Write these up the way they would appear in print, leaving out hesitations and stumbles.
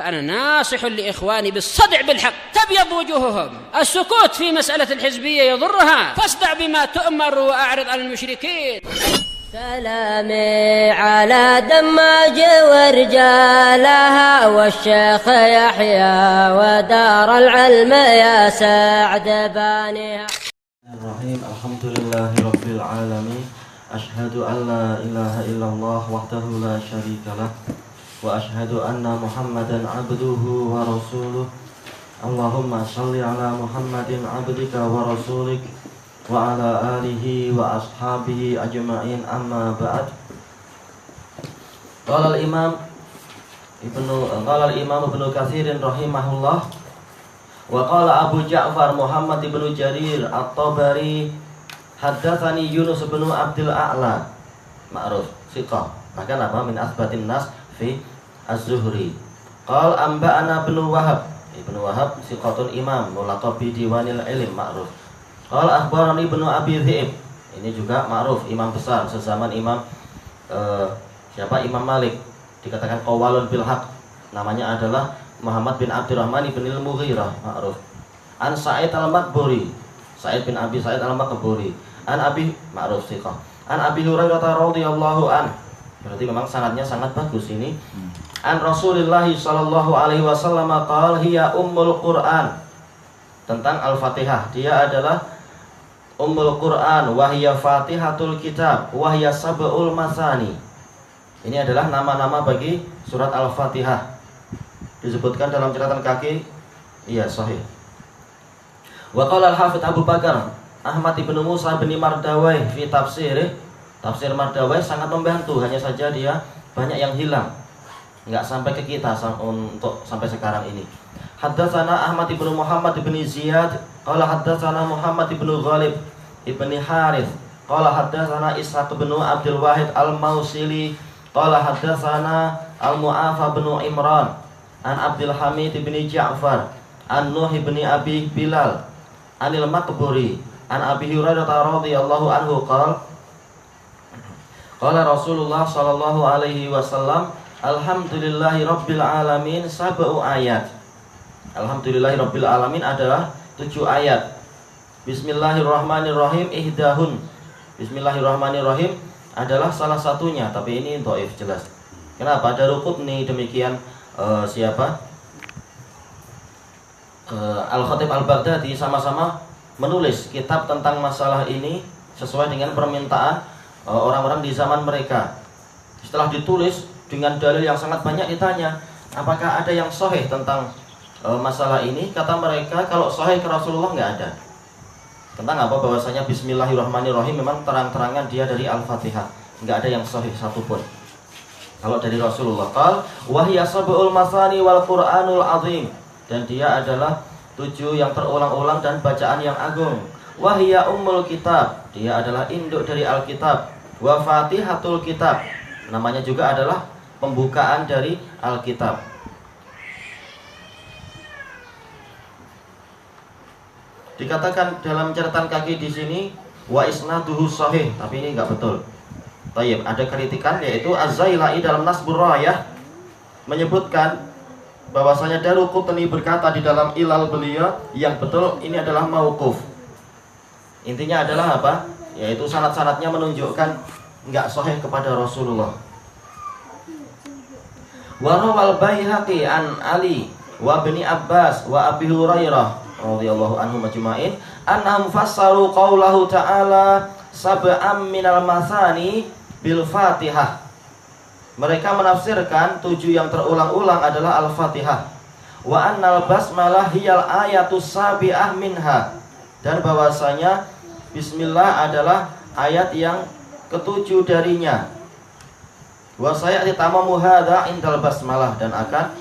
فأنا ناصح لإخواني بالصدع بالحق تبيض وجوههم. السكوت في مسألة الحزبية يضرها، فاصدع بما تؤمر وأعرض عن المشركين. سلامي على دماج ورجالها والشيخ يحيى ودار العلم يا سعد بانيها. الرحيم. الحمد لله رب العالمين. أشهد أن لا إله إلا الله وحده لا شريك له وأشهد أن محمدا عبده ورسوله. اللهم صل على محمد عبدك ورسولك وعلى آله وأصحابه أجمعين. أما بعد. قال الإمام ابن كثير رحمه الله وقال أبو جعفر محمد بن جرير الطبري haddatsani Yunus bin Abdul A'la ma'ruf thiqah maka apa min asbatin nas fi az-Zuhri qal anba'ana bin Wahab thiqatun imam mulaqab bi diwanil ilm ma'ruf qal akhbarani bin Abi Dhi'ib ini juga ma'ruf imam besar sezaman Imam Imam Malik dikatakan qawalun bil haq namanya adalah Muhammad bin Abdurrahman bin al-Mughirah ma'ruf an Sa'id al-Maqburi Sa'id bin Abi Sa'id al-Maqburi an Abi ma'ruf thiqah an Abi Hurairah radhiyallahu an berarti memang sanadnya sangat bagus ini an Rasulullah sallallahu alaihi wasallam qala hiya ummul Quran tentang Al-Fatihah dia adalah ummul Quran wa hiya fatihatul kitab wa hiya sab'ul masani ini adalah nama-nama bagi surat Al-Fatihah disebutkan dalam catatan kaki iya sahih. Wa qala al-Hafidz Abu Bakar Ahmad ibn Musa bin Mardawai fi tafsir Mardawai sangat membantu hanya saja dia banyak yang hilang enggak sampai ke kita untuk sampai sekarang ini. Haddatsana Ahmad ibn Muhammad ibn Ziyad qala haddatsana Muhammad ibn Ghalib ibn Harith qala haddatsana Ishaq bin Abdul Wahid al-Mausili qala haddatsana al-Mu'afa bin Imran an Abdul Hamid bin Ja'far an Nuh bin Abi Bilal anil Maqburi an Abi Hurairah radhiyallahu anhu qala Rasulullah sallallahu alaihi wasallam alhamdulillahi rabbil alamin sab'u ayat. Alhamdulillahi rabbil alamin adalah 7 ayat. Bismillahirrahmanirrahim ihdahun. Bismillahirrahmanirrahim adalah salah satunya tapi ini dhaif jelas. Kenapa? Daruqutni demikian Al-Khatib Al-Baghdadi sama-sama menulis kitab tentang masalah ini sesuai dengan permintaan orang-orang di zaman mereka. Setelah ditulis dengan dalil yang sangat banyak ditanya, apakah ada yang sahih tentang masalah ini? Kata mereka kalau sahih ke Rasulullah nggak ada. Tentang apa? Bahwasanya Bismillahirrahmanirrahim memang terang-terangan dia dari Al-Fatihah, nggak ada yang sahih satupun. Kalau dari Rasulullah qal wahya sab'ul masani wal Qur'anul azim dan dia adalah 7 yang terulang-ulang dan bacaan yang agung. Wahya ummul kitab, dia adalah induk dari Alkitab. Wa fatihatul kitab, namanya juga adalah pembukaan dari Alkitab. Dikatakan dalam catatan kaki di sini wa isnaduhu sahih, tapi ini enggak betul. Tayyib, ada kritikan yaitu Az-Zailai dalam Nasbur Rayah menyebutkan bahwasanya Daruqutni berkata di dalam ilal beliau yang betul ini adalah mauquf. Intinya adalah apa? Yaitu sanad-sanadnya menunjukkan enggak sahih kepada Rasulullah. Wa rawal Baihaqi an Ali wa Ibni Abbas wa Abi Hurairah radhiyallahu anhum majma'in annahum fassaru qaulahu ta'ala sab'am minal masani bil Fatihah. Mereka menafsirkan 7 yang terulang-ulang adalah Al-Fatihah. Wa annal basmalah hiyal ayatus sabi'ah minha. Dan bahwasanya bismillah adalah ayat yang ke-7 darinya. Wa sayati tamamu hadza indal basmalah dan akan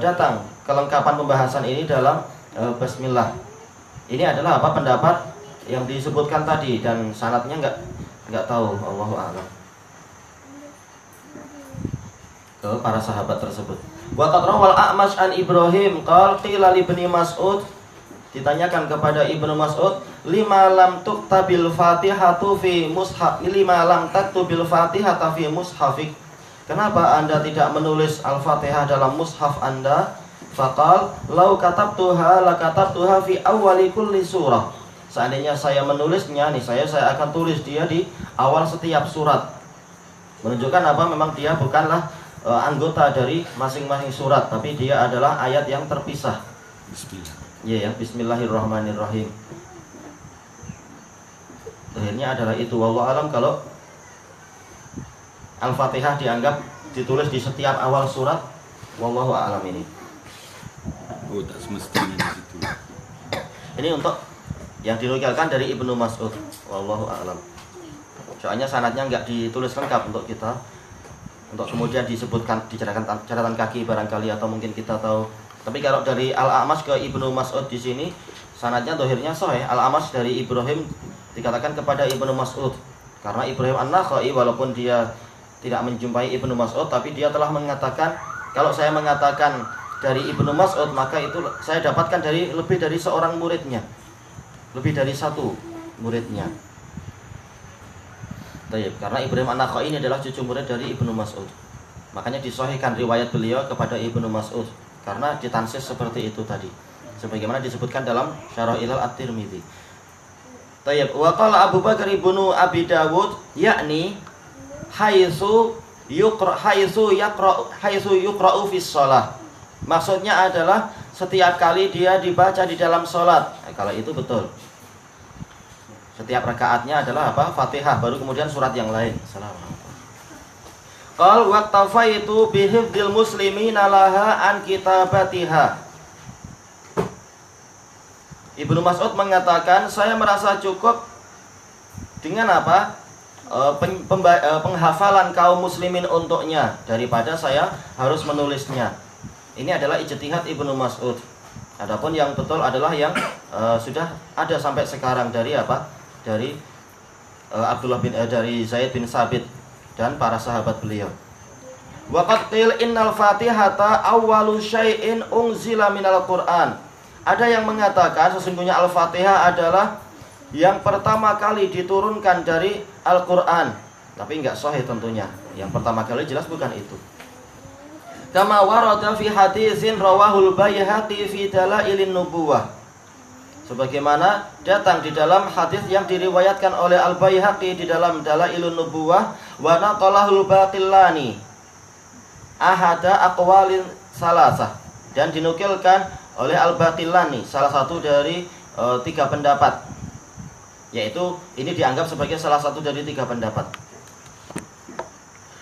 datang kelengkapan pembahasan ini dalam bismillah. Ini adalah apa pendapat yang disebutkan tadi dan sanadnya enggak tahu, Allahu a'lam. Ke para sahabat tersebut. Wa qad rawal A'mash an Ibrahim qala qila li Ibnu Mas'ud ditanyakan kepada Ibnu Mas'ud lima lam tuktabil Fatihatu fi mushaf lima lam taktubil Fatihata fi mushafik kenapa Anda tidak menulis Al-Fatihah dalam mushaf Anda? Faqal, lau katabtuha la katabtuha fi awwali kulli surah. Seandainya saya menulisnya nih, saya akan tulis dia di awal setiap surat. Menunjukkan apa? Memang dia bukanlah anggota dari masing-masing surat, tapi dia adalah ayat yang terpisah. Bismillah. Iya ya, Bismillahirrahmanirrahim. Akhirnya adalah itu. Wallahu alam kalau Al-Fatihah dianggap ditulis di setiap awal surat. Wallahu a'lam ini. Oh, tak semestinya di situ. Ini untuk yang dinukilkan dari Ibnu Mas'ud. Wallahu a'lam. Soalnya sanadnya enggak ditulis lengkap untuk kita. Untuk kemudian disebutkan di catatan kaki barangkali atau mungkin kita tahu. Tapi kalau dari Al-A'mash ke Ibnu Mas'ud di sini sanadnya dohirnya sahih. Al-A'mash dari Ibrahim dikatakan kepada Ibnu Mas'ud. Karena Ibrahim An-Nakhai walaupun dia tidak menjumpai Ibnu Mas'ud, tapi dia telah mengatakan, kalau saya mengatakan dari Ibnu Mas'ud, maka itu saya dapatkan dari lebih dari seorang muridnya, lebih dari satu muridnya. Karena Ibrahim An-Nakhai ini adalah cucu murid dari Ibnu Mas'ud, makanya disahihkan riwayat beliau kepada Ibnu Mas'ud karena ditansis seperti itu tadi, sebagaimana disebutkan dalam Syarah Ilal At-Tirmidzi. Wa qala Abu Bakar ibnu Abi Dawud, yakni haitsu yuqra'u fi shalah. Maksudnya adalah setiap kali dia dibaca di dalam salat. Kalau itu betul. Setiap rakaatnya adalah apa? Fatihah, baru kemudian surat yang lain. Assalamualaikum. Qal waqtafaitu bihifdzil muslimina laha an kitabatiha. Ibnu Mas'ud mengatakan, saya merasa cukup dengan apa? Penghafalan kaum muslimin untuknya daripada saya harus menulisnya. Ini adalah ijtihad Ibnu Mas'ud. Adapun yang betul adalah yang sudah ada sampai sekarang dari apa? Dari dari Zaid bin Sabit dan para sahabat beliau. Waqad qil innal Fatihata awwalu syai'in unzila minal Qur'an. Ada yang mengatakan sesungguhnya Al-Fatihah adalah yang pertama kali diturunkan dari Al-Quran. Tapi enggak sahih tentunya. Yang pertama kali jelas bukan itu. Kama warada fi haditsin rawahul Baihaqi fi Dalailin Nubuwah. Sebagaimana datang di dalam hadis yang diriwayatkan oleh Al-Baihaqi di dalam Dalailun Nubuwah, wa naqalahul Baqillani ahada aqwalin salasah, dan dinukilkan oleh Al-Baqillani salah satu dari 3 pendapat, yaitu ini dianggap sebagai salah satu dari 3 pendapat.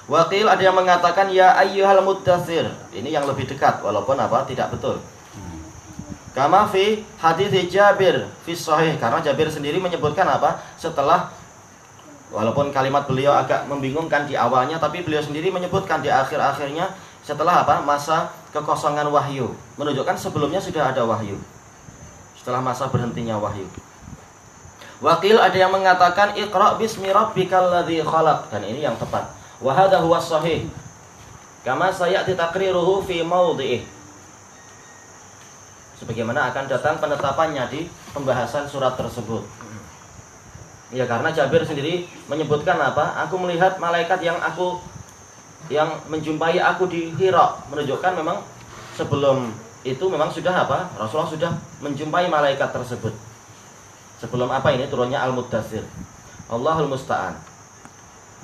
Waqil, ada yang mengatakan ya ayyuhal muddatsir, ini yang lebih dekat walaupun apa tidak betul. Kama fi hadits Jabir fi sahih, karena Jabir sendiri menyebutkan apa setelah, walaupun kalimat beliau agak membingungkan di awalnya, tapi beliau sendiri menyebutkan di akhir-akhirnya setelah apa masa kekosongan wahyu, menunjukkan sebelumnya sudah ada wahyu, setelah masa berhentinya wahyu. Waqil, ada yang mengatakan iqra bismi rabbikal ladzi khalaq, dan ini yang tepat. Wa hadha huwa shahih kama sayati taqriruhu fi mawdhi'ih, sebagaimana akan datang penetapannya di pembahasan surat tersebut. Ya, karena Jabir sendiri menyebutkan apa? Aku melihat malaikat yang menjumpai aku di Hira, menunjukkan memang sebelum itu memang sudah apa? Rasulullah sudah menjumpai malaikat tersebut. Sebelum apa ini turunnya Al-Muddatsir. Allahul musta'an.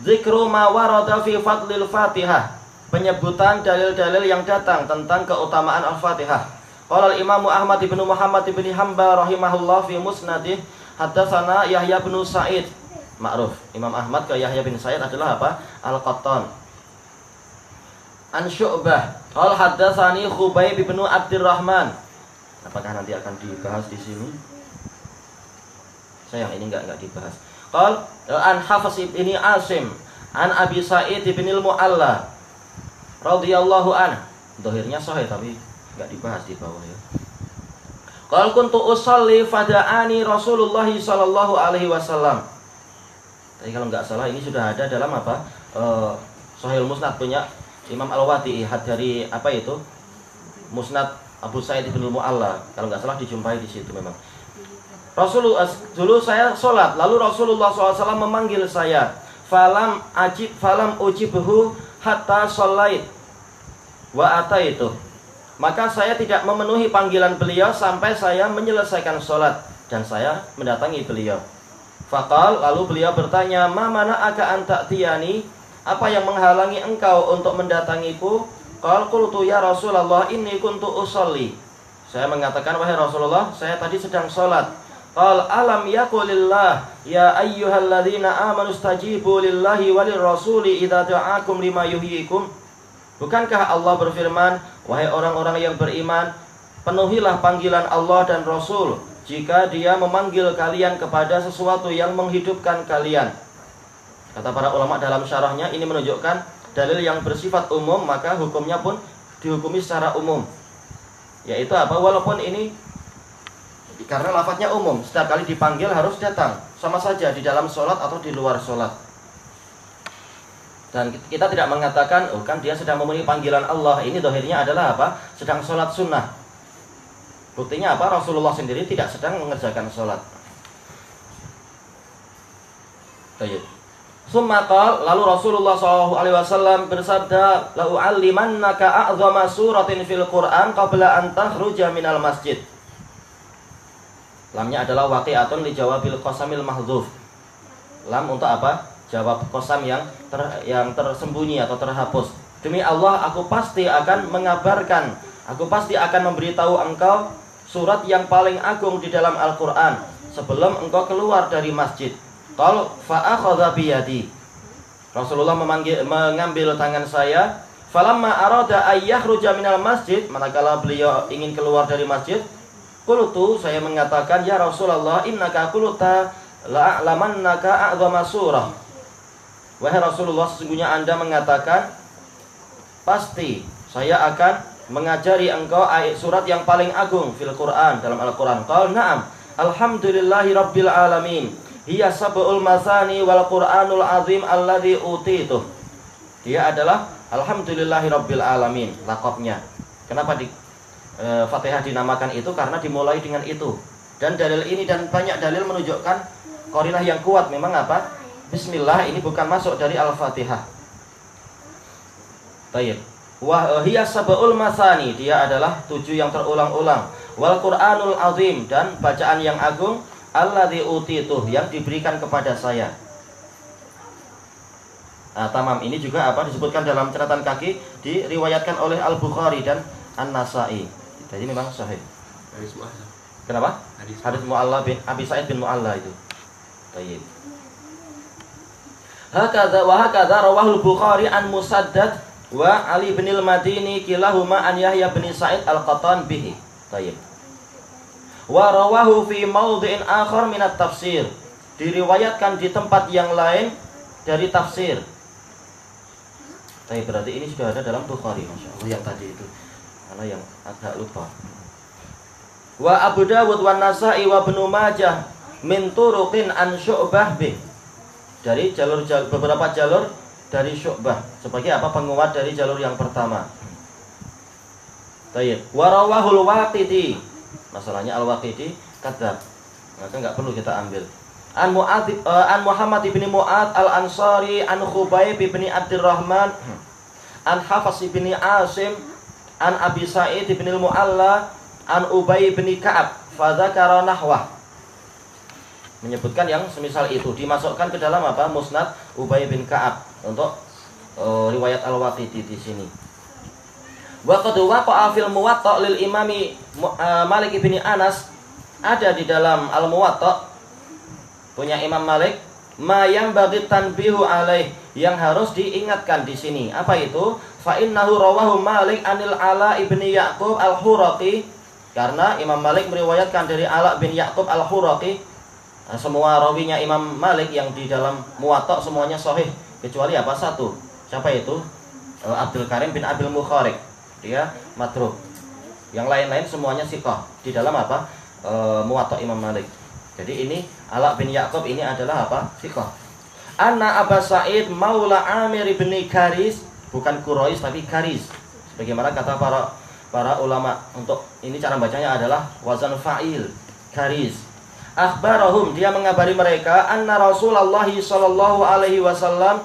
Zikru ma warada fi fadlil Fatihah. Penyebutan dalil-dalil yang datang tentang keutamaan Al-Fatihah. Qala al-Imam Ahmad bin Muhammad bin Hanbal rahimahullah fi musnadih, haddatsana Yahya bin Sa'id. Ma'ruf, Imam Ahmad ke Yahya bin Sa'id adalah apa? Al-Qattan. An Syu'bah, qala haddatsani Khubayb bin Abdurrahman. Apakah nanti akan dibahas di sini? Sayang, ini enggak dibahas. Qala an Hafiz bin Asim, an Abi Sa'id bin al-Mu'alla radhiyallahu anhu. Zahirnya sahih tapi enggak dibahas di bawah ya. Qala kuntu usalli fada'ani Rasulullah sallallahu alaihi wasallam. Tapi kalau enggak salah ini sudah ada dalam apa? Sahih Musnad punya Imam Al-Wadi'i, dari apa itu? Musnad Abu Sa'id bin al-Mu'alla. Kalau enggak salah dijumpai di situ memang. Rasulullah dulu saya sholat, lalu Rasulullah SAW memanggil saya. Falam ujibhu hatta shallait wa ataitu. Maka saya tidak memenuhi panggilan beliau sampai saya menyelesaikan sholat dan saya mendatangi beliau. Faqal, lalu beliau bertanya, ma mana'aka an ta'tiyani? Apa yang menghalangi engkau untuk mendatangiku? Qal qultu ya Rasulullah inni kuntu usolli. Saya mengatakan, wahai Rasulullah, saya tadi sedang sholat. Qal alam yaqulillah ya ayyuhalladzina amanu stajibu lillahi walir rasuli idza da'akum lima yuhyikum. Bukankah Allah berfirman, wahai orang-orang yang beriman, penuhilah panggilan Allah dan Rasul jika dia memanggil kalian kepada sesuatu yang menghidupkan kalian. Kata para ulama dalam syarahnya, ini menunjukkan dalil yang bersifat umum, maka hukumnya pun dihukumi secara umum. Yaitu apa? Walaupun ini karena lafadznya umum, setiap kali dipanggil harus datang, sama saja di dalam sholat atau di luar sholat. Dan kita tidak mengatakan, oh kan dia sedang memenuhi panggilan Allah. Ini dohirnya adalah apa? Sedang sholat sunnah. Buktinya apa? Rasulullah sendiri tidak sedang mengerjakan sholat. Baik. Summa qala, lalu Rasulullah SAW bersabda, la u'allimannaka a'zama suratin fil Qur'an qabla an takhruja minal masjid. Lamnya adalah waqi'atun li jawabil qasamil mahdzuf. Lam untuk apa? Jawab qasam yang tersembunyi atau terhapus. Demi Allah, aku pasti akan mengabarkan, aku pasti akan memberitahu engkau surat yang paling agung di dalam Al-Qur'an sebelum engkau keluar dari masjid. Qal fa akhadha bi yadi. Rasulullah mengambil tangan saya. Falamma arada ay yakhruja minal masjid, manakala beliau ingin keluar dari masjid, qultu, saya mengatakan, ya Rasulullah, innaka qulta la'lamannaka a'zama surah. Wahai Rasulullah, sesungguhnya Anda mengatakan, pasti saya akan mengajari engkau surat yang paling agung fil Quran, dalam Al-Quran. Qal na'am, alhamdulillahi rabbil alamin, hiya sab'ul masani wal Qur'anul azim alladhi utitu. Dia adalah alhamdulillahi rabbil alamin, laqabnya. Kenapa di Fatihah dinamakan itu? Karena dimulai dengan itu. Dan dalil ini dan banyak dalil menunjukkan qarinah yang kuat memang apa? Bismillah ini bukan masuk dari Al-Fatihah. Baik. Wa hiya sab'ul masani, dia adalah 7 yang terulang-ulang. Wal Qur'anul azim, dan bacaan yang agung, alladzi utitu, yang diberikan kepada saya. Nah, tamam, ini juga apa disebutkan dalam catatan kaki, diriwayatkan oleh Al-Bukhari dan An-Nasa'i. Jadi memang sahih. Hadis mu'alla. Kenapa? Hadis Mu'alla bin Abi Sa'id bin Mu'alla itu. Baik. Hakadha wa hakadha rawahul Bukhari an Musaddad wa Ali bin al-Madini kilahuma an Yahya bin Sa'id al-Qattan bihi. Baik. Wa rawahu fi mawdhi'in akhar min at-tafsir. Diriwayatkan di tempat yang lain dari tafsir. Tapi berarti ini sudah ada dalam Bukhari, masyaallah, yang tadi itu. Karena yang agak lupa. Wa Abu Dawud wa Nasa'i wa Ibnu Majah min turuqin an Syu'bah bih. Dari beberapa jalur dari Syu'bah sebagai apa? Penguat dari jalur yang pertama. Baik. Wa rawahul Waqidi. Masalahnya Al-Waqidi kadzab. Maka enggak perlu kita ambil. An Muhammad bin Mu'ad Al-Ansari an Khubayb bin Abdurrahman an Hafs bin Asim an Abi Sa'id bin Al-Mu'alla an Ubay bin Ka'ab fa dzakara nahwah. Menyebutkan yang semisal itu, dimasukkan ke dalam apa? Musnad Ubay bin Ka'ab untuk riwayat Al-Waqidi di sini. Wa qad waqa'a fil Muwatta' lil Imami Malik bin Anas, ada di dalam Al-Muwatta' punya Imam Malik, ma yang bagi tanbihu alaih, yang harus diingatkan di sini. Apa itu? Fa innahu rawahu Malik anil Ala ibni Ya'qub al-Huraqi, karena Imam Malik meriwayatkan dari Ala bin Ya'qub al-Huraqi. Nah, semua rawinya Imam Malik yang di dalam Muwatta semuanya sahih kecuali apa? Satu. Siapa itu? Abdul Karim bin Abil Mukharik. Dia matruk. Yang lain-lain semuanya siqah di dalam apa? Muwatta Imam Malik. Jadi ini Ala bin Ya'qub ini adalah apa? Siqah. Anna Aba Sa'id maula Amir bin Karis, bukan Quraisy tapi Karis. Sebagaimana kata para ulama, untuk ini cara bacanya adalah wazan fa'il, Karis. Akhbarahum, dia mengabari mereka, anna Rasulullah sallallahu alaihi wasallam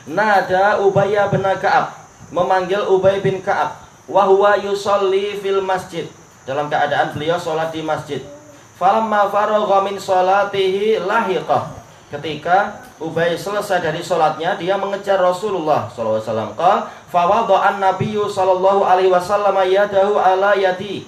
nada Ubay bin Ka'ab, memanggil Ubay bin Ka'ab, wa huwa yusolli fil masjid, dalam keadaan beliau sholat di masjid. Falamma faragha min sholatihi lahiqah, ketika Ubay selesai dari sholatnya, dia mengejar Rasulullah SAW. Qala fawada'an nabiyyu sallallahu alaihi wasallam yadahu ala yadi,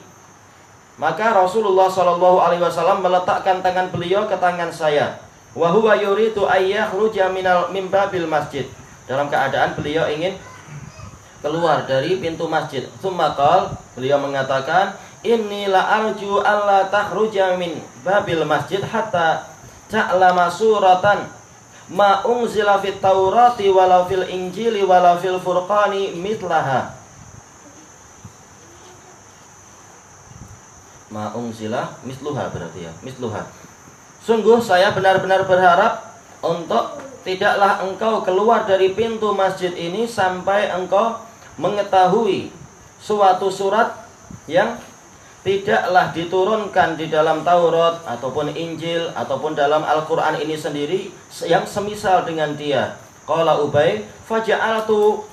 maka Rasulullah SAW meletakkan tangan beliau ke tangan saya. Wa huwa yuridu ayyakhruja min babil masjid, dalam keadaan beliau ingin keluar dari pintu masjid. Tsumma qala, beliau mengatakan, inni la arju alla takhruja min babil masjid hatta ta'lama suratan ma unzila fit taurati walau fil injili walau fil furqani mitlaha. Ma unzila misluha, berarti ya, misluha. Sungguh saya benar-benar berharap untuk tidaklah engkau keluar dari pintu masjid ini sampai engkau mengetahui suatu surat yang tidaklah diturunkan di dalam Taurat ataupun Injil ataupun dalam Al-Quran ini sendiri yang semisal dengan dia. Qala Ubay faja'altu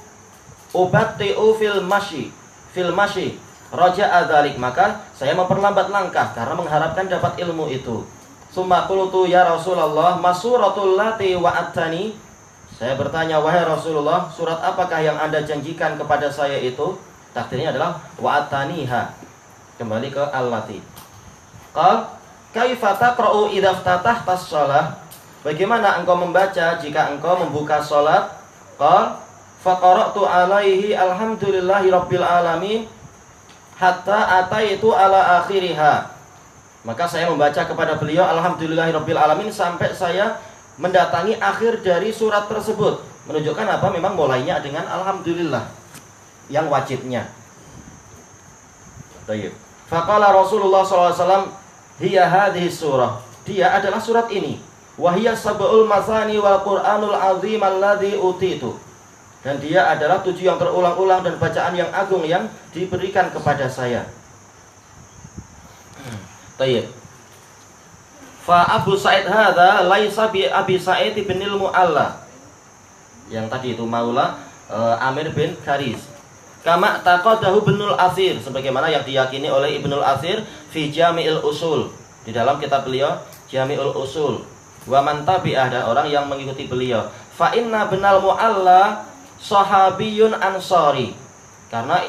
ubatti'u fil mashi raja'a dzalik, maka saya memperlambat langkah karena mengharapkan dapat ilmu itu. Summa qultu ya Rasulullah masuratul lati wa'atani, saya bertanya, wahai Rasulullah, surat apakah yang Anda janjikan kepada saya itu? Takdirnya adalah wa'ataniha, kembali ke allati. Qal kaifa taqra'u idza ftatahta shalah, bagaimana engkau membaca jika engkau membuka salat? Qal faqara'tu alaihi alhamdulillahi rabbil alamin hatta ataitu ala akhiriha, maka saya membaca kepada beliau alhamdulillahi rabbil alamin sampai saya mendatangi akhir dari surat tersebut. Menunjukkan apa? Memang mulainya dengan alhamdulillah yang wajibnya. Baik. Faqala Rasulullah SAW, hiya hadhihi surah, dia adalah surat ini. Wahiyya sab'ul masani wal Qur'anul azim alladzi utitu, dan dia adalah 7 yang terulang-ulang dan bacaan yang agung yang diberikan kepada saya. Baik. Fa Abu Sa'id hadza laisa bi Abi Sa'id bin al-Mu'alla, yang tadi itu maula Amir bin Kharis. Kama taqadahu Ibnul Athir, sebagaimana yang diyakini oleh Ibnul Athir fi Jami'il Usul, di dalam kitab beliau Jami'ul Usul. Wa man tabi'ah, dan orang yang mengikuti beliau. Fa inna Ibnul Mu'alla sahabiyun ansari, karena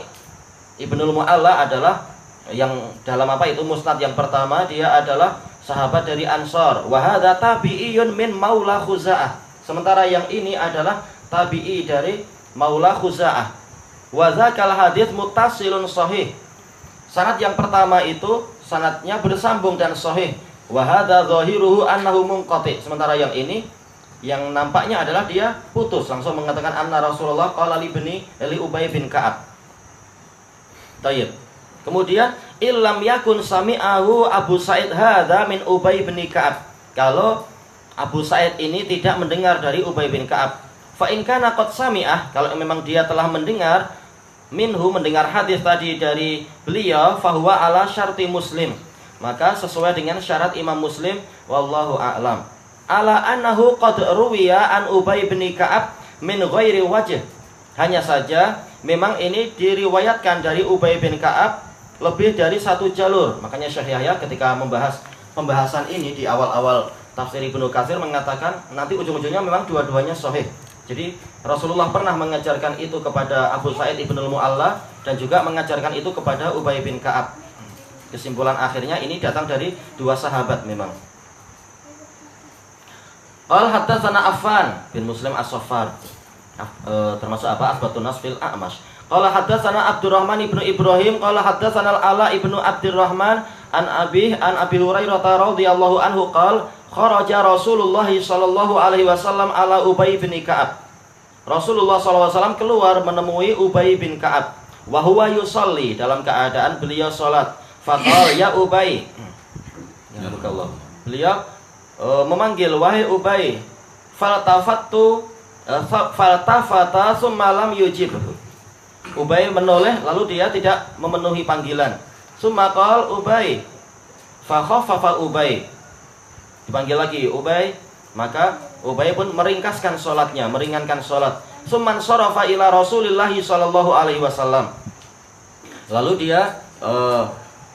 Ibnul Mu'alla adalah yang dalam apa itu musnad yang pertama, dia adalah sahabat dari Ansar. Wa hadza tabi'iyun min Maula Khuza'ah, sementara yang ini adalah tabi'i dari Maula Khuza'ah. Wa dzakal hadits muttasilun sahih, sanad yang pertama itu sanadnya bersambung dan sahih. Wa hadza zahiruhu annahu munqati, sementara yang ini yang nampaknya adalah dia putus, langsung mengatakan anna Rasulullah qala li Ubay bin Ka'ab. Tayyib. Kemudian illam yakun sami'ahu Abu Sa'id hadza min Ubay bin Ka'ab, kalau Abu Sa'id ini tidak mendengar dari Ubay bin Ka'ab. Fa in kana qad sami'ah, kalau memang dia telah mendengar, minhu, mendengar hadis tadi dari beliau, fahuwa ala syarti Muslim, maka sesuai dengan syarat Imam Muslim, wallahu a'lam. Ala annahu qad ruwiya an Ubay bin Ka'ab min ghairi wajh, hanya saja memang ini diriwayatkan dari Ubay bin Ka'ab lebih dari satu jalur. Makanya Syekh Yahya ketika membahas pembahasan ini di awal-awal tafsir Ibnu Katsir mengatakan nanti ujung-ujungnya memang dua-duanya sahih. Jadi Rasulullah pernah mengajarkan itu kepada Abu Sa'id Ibnul Mu'alla dan juga mengajarkan itu kepada Ubay bin Ka'ab. Kesimpulan akhirnya ini datang dari dua sahabat memang. Qal haddatsana Affan bin Muslim As-Saffar, termasuk apa? Asbatun Nas fil A'mash. Qala haddatsana Abdurrahman ibnu Ibrahim qala haddatsana Al-Ala ibnu Abdurrahman an Abi Hurairah radhiyallahu anhu qala kharaja Rasulullah sallallahu alaihi wasallam ala Ubay bin Ka'ab. Rasulullah sallallahu alaihi wasallam keluar menemui Ubay bin Ka'ab wa huwa yusalli, dalam keadaan beliau salat. Faqala ya Ubay, ya Allah, beliau memanggil, wahai Ubay. Faltafata summa lam yujib, Ubay menoleh lalu dia tidak memenuhi panggilan. Summa qala Ubay fa khaffafa Ubay, dipanggil lagi Ubay, maka Ubay pun meringkaskan sholatnya, meringankan sholat. Tsumman sharafa ila Rasulillah sallallahu alaihi wasallam. Lalu dia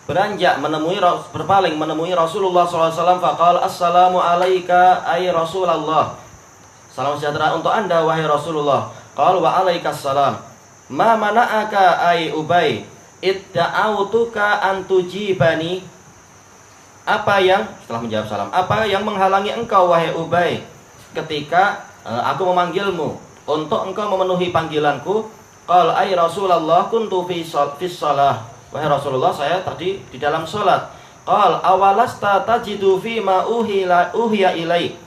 beranjak berpaling menemui Rasulullah SAW. Faqala assalamu alaika ay Rasulullah. Salam sejahtera untuk anda wahai Rasulullah. Qala wa alaikassalam. Ma mana'aka ay Ubay idda'autuka an tujibani. Setelah menjawab salam, apa yang menghalangi engkau wahai Ubay ketika aku memanggilmu untuk engkau memenuhi panggilanku? Qala ay Rasulullah kuntu fi shalah. Wahai Rasulullah, saya tadi di dalam salat. Qala awalasta tajidu fi ma uhiya ilai.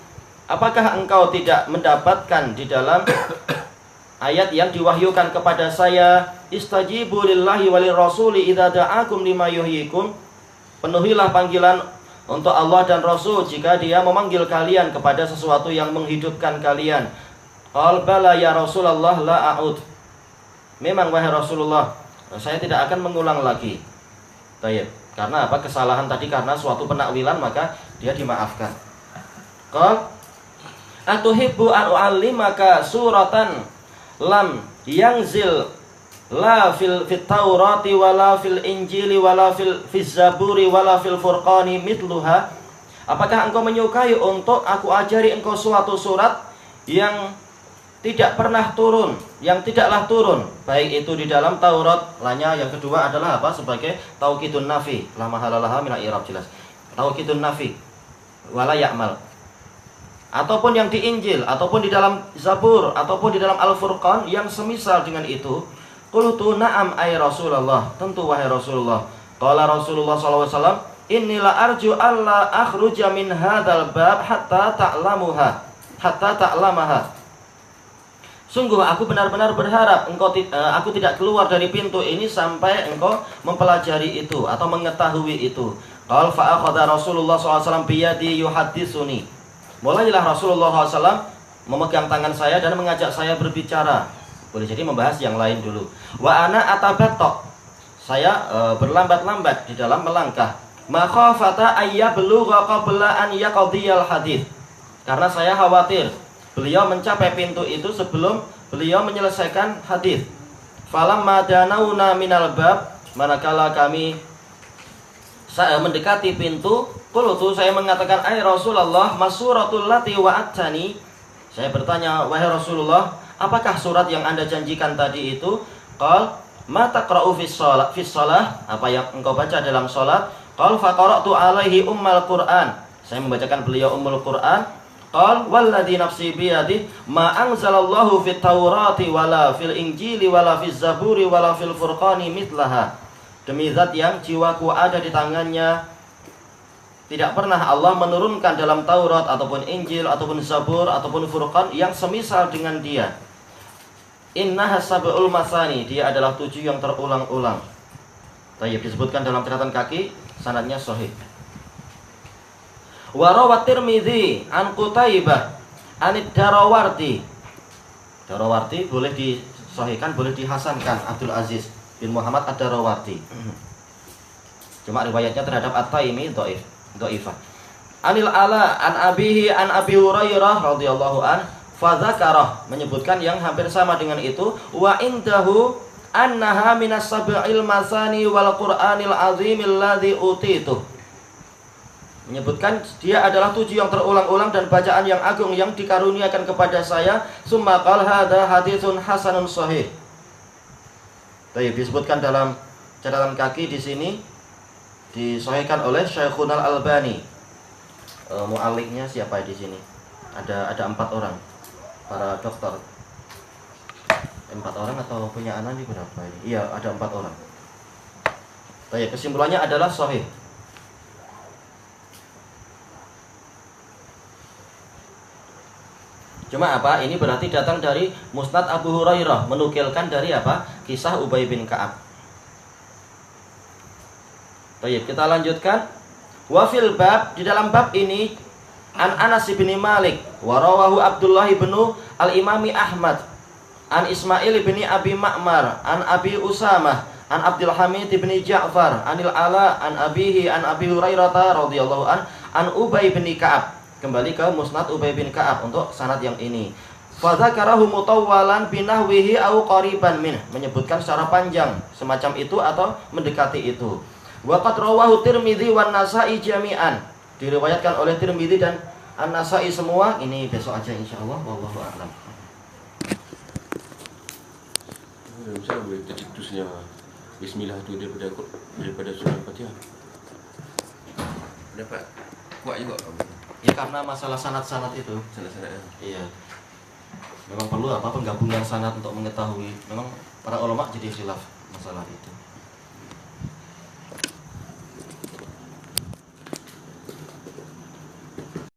Apakah engkau tidak mendapatkan di dalam ayat yang diwahyukan kepada saya, istajibu lillahi walir rasuli idza da'akum lima yuhyikum. Penuhilah panggilan untuk Allah dan Rasul jika dia memanggil kalian kepada sesuatu yang menghidupkan kalian. Qala bala ya Rasulullah la a'ud. Memang wahai Rasulullah, saya tidak akan mengulang lagi. Baik. Karena apa? Kesalahan tadi karena suatu penakwilan, maka dia dimaafkan. Qal atuhibbu an u'allimaka suratan lam yangzil la fil Taurati wala fil Injili wala fil Zaburi wala fil Furqani mitluha. Apakah engkau menyukai untuk aku ajari engkau suatu surat yang tidak pernah turun, yang tidaklah turun, baik itu di dalam Taurat. Lanya yang kedua adalah apa? Sebagai taukidun nafi, la mahalalaha min al-i'rab, jelas. Taukidun nafi wala ya'mal. Ataupun yang di Injil, ataupun di dalam Zabur, ataupun di dalam Al-Furqan yang semisal dengan itu. Qultu na'am ay Rasulullah, tentu wahai Rasulullah. Qala Rasulullah sallallahu alaihi wasallam, inni la arju alla akhruja min hadzal bab hatta ta'lamaha. Sungguh aku benar-benar berharap aku tidak keluar dari pintu ini sampai engkau mempelajari itu atau mengetahui itu. Qala fa akhadha Rasulullah SAW biyadi yuhadditsuni. Mulailah Rasulullah SAW memegang tangan saya dan mengajak saya berbicara. Boleh jadi membahas yang lain dulu. Wa ana atabatto. Saya berlambat-lambat di dalam melangkah. Ma khafata ayyabluga qabla an yaqdiyal hadits. Karena saya khawatir beliau mencapai pintu itu sebelum beliau menyelesaikan hadis. Falamma danauna minal bab, manakala kami mendekati pintu, qultu saya mengatakan ay Rasulullah masuratul lati wa'atani. Saya bertanya, wahai Rasulullah, apakah surat yang Anda janjikan tadi itu? Qal ma taqra'u fis shalah, apa yang engkau baca dalam salat? Qal fa qara'tu alaihi ummal Qur'an. Saya membacakan beliau ummul Qur'an. Qal walladzi nafsi biyadihi ma anzalallahu fit Taurati wala fil Injili wala fiz Zaburi wala fil Furqani mitlaha. Demi zat yang jiwaku ada di tangannya, tidak pernah Allah menurunkan dalam Taurat ataupun Injil ataupun Zabur ataupun Furqan yang semisal dengan dia. Innaha sab'ul masani, dia adalah 7 yang terulang-ulang. Tayyib, disebutkan dalam catatan kaki, sanadnya sahih. Wa rawat Tirmidzi an Qutaibah anid Darawardi. Darawardi boleh disahihkan, boleh dihasankan, Abdul Aziz bin Muhammad ad-Darawardi. Cuma riwayatnya terhadap At-Taimi dhaifah. Anil Ala an abihi an Abi Hurairah radhiyallahu an fa dzakarah, menyebutkan yang hampir sama dengan itu. Wa indahu annaha minas sab'il masani wal Qur'anil azimil ladzi utitu. Menyebutkan dia adalah 7 yang terulang-ulang dan bacaan yang agung yang dikaruniakan kepada saya. Summa qala hadza haditsun hasanun sahih. Baik, disebutkan dalam catatan kaki di sini disahihkan oleh Syekhul Albani. Mu'alliqnya siapa di sini? Ada 4 orang para dokter. 4 orang atau punya anak ini berapa ini? Iya, ada 4 orang. Baik, kesimpulannya adalah sahih. Cuma apa? Ini berarti datang dari Musnad Abu Hurairah, menukilkan dari apa? Kisah Ubay bin Ka'ab. Baik, kita lanjutkan. Wa fil bab, di dalam bab ini an Anas bin Malik wa rawahu Abdullah bin al-Imami Ahmad an Ismail bin Abi Ma'mar an Abi Usamah an Abdul Hamid bin Ja'far anil Ala an abihi an Abi Hurairah radhiyallahu an Ubay bin Ka'ab. Kembali ke Musnad Ubay bin Ka'ab untuk sanad yang ini. Fadzakarahu mutawwalan binahwihi au qariban min, menyebutkan secara panjang semacam itu atau mendekati itu. Wa qad rawahu Tirmidzi wan Nasa'i jami'an, diriwayatkan oleh Tirmidzi dan An-Nasa'i semua. Ini besok aja insyaallah, wallahu a'lam. Saya boleh tercetusnya Bismillah itu daripada surah Fatihah. Dapat kuat juga. Ya karena masalah sanad-sanad itu. Sanad-sanad. Iya. Memang perlu apa penggabungan sanad untuk mengetahui. Memang para ulama jadi khilaf masalah itu.